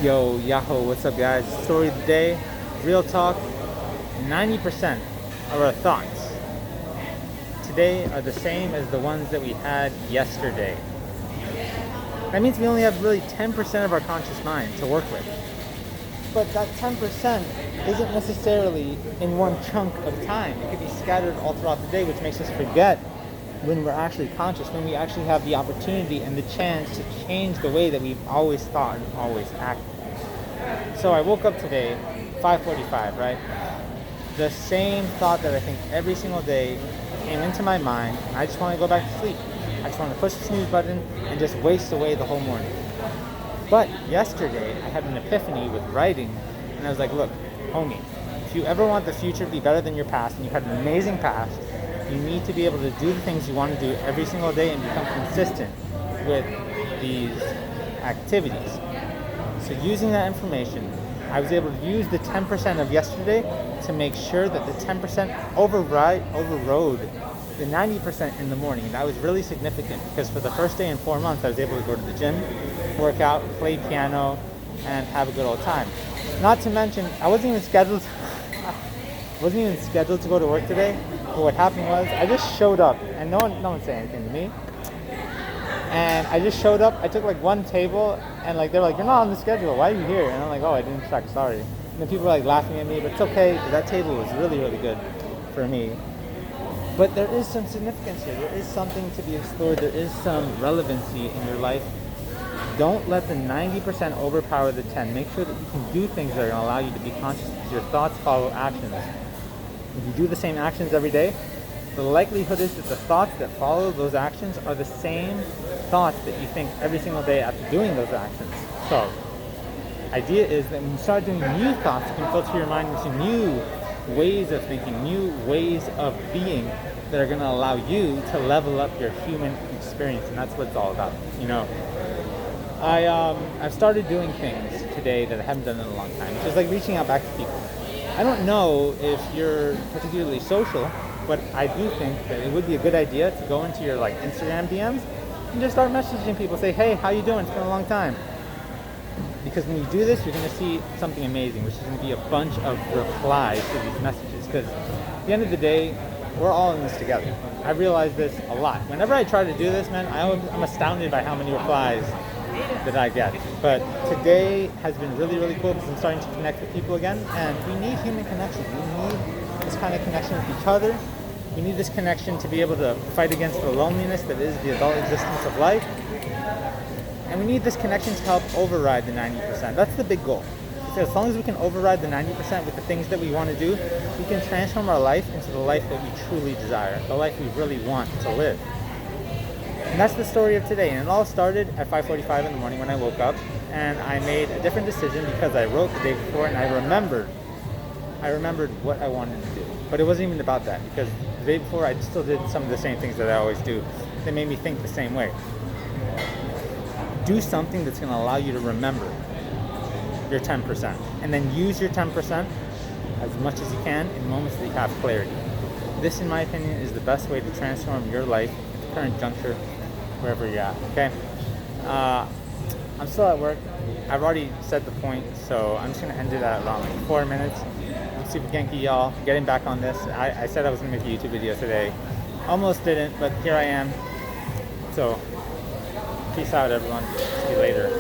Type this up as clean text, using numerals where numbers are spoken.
Yo, Yahoo, what's up, guys? Story of the day, real talk. 90% of our thoughts today are the same as the ones that we had yesterday. That means we only have really 10% of our conscious mind to work with. But that 10% isn't necessarily in one chunk of time. It could be scattered all throughout the day, which makes us forget when we're actually conscious, when we actually have the opportunity and the chance to change the way that we've always thought and always acted. So I woke up today, 5:45, right? The same thought that I think every single day came into my mind, and I just want to go back to sleep. I just want to push the snooze button and just waste away the whole morning. But yesterday, I had an epiphany with writing, and I was like, look, homie, if you ever want the future to be better than your past, and you've had an amazing past, you need to be able to do the things you want to do every single day and become consistent with these activities. So using that information, I was able to use the 10% of yesterday to make sure that the 10% overrode the 90% in the morning. That was really significant because for the first day in 4 months, I was able to go to the gym, work out, play piano, and have a good old time. Not to mention, I wasn't even scheduled to go to work today. But what happened was I just showed up, and no one said anything to me. And I just showed up. I took like one table, and like they're like, "You're not on the schedule. Why are you here?" And I'm like, "Oh, I didn't check. Sorry." And then people were like laughing at me, but it's okay. That table was really, really good for me. But there is some significance here. There is something to be explored. There is some relevancy in your life. Don't let the 90% overpower the 10. Make sure that you can do things that are going to allow you to be conscious because your thoughts follow actions. If you do the same actions every day, the likelihood is that the thoughts that follow those actions are the same thoughts that you think every single day after doing those actions. So, idea is that when you start doing new thoughts, you can filter your mind into new ways of thinking, new ways of being that are going to allow you to level up your human experience, and that's what it's all about. You know, I've started doing things today that I haven't done in a long time, which is like reaching out back to people. I don't know if you're particularly social, but I do think that it would be a good idea to go into your like Instagram DMs and just start messaging people. Say, hey, how you doing? It's been a long time. Because when you do this, you're going to see something amazing, which is going to be a bunch of replies to these messages. Because at the end of the day, we're all in this together. I realize this a lot. Whenever I try to do this, man, I'm astounded by how many replies that I get. But today has been really, really cool because I'm starting to connect with people again, and we need human connection. We need this kind of connection with each other. We need this connection to be able to fight against the loneliness that is the adult existence of life. And we need this connection to help override the 90%. That's the big goal. So as long as we can override the 90% with the things that we want to do, we can transform our life into the life that we truly desire, the life we really want to live. And that's the story of today. And it all started at 5:45 in the morning when I woke up, and I made a different decision because I wrote the day before and I remembered what I wanted to do. But it wasn't even about that because the day before I still did some of the same things that I always do. They made me think the same way. Do something that's going to allow you to remember your 10%, and then use your 10% as much as you can in moments that you have clarity. This, in my opinion, is the best way to transform your life at the current juncture, wherever you're at, okay? I'm still at work. I've already said the point, so I'm just going to end it at around like 4 minutes. I'm super Genki, y'all. Getting back on this. I said I was going to make a YouTube video today. Almost didn't, but here I am. So, peace out, everyone. See you later.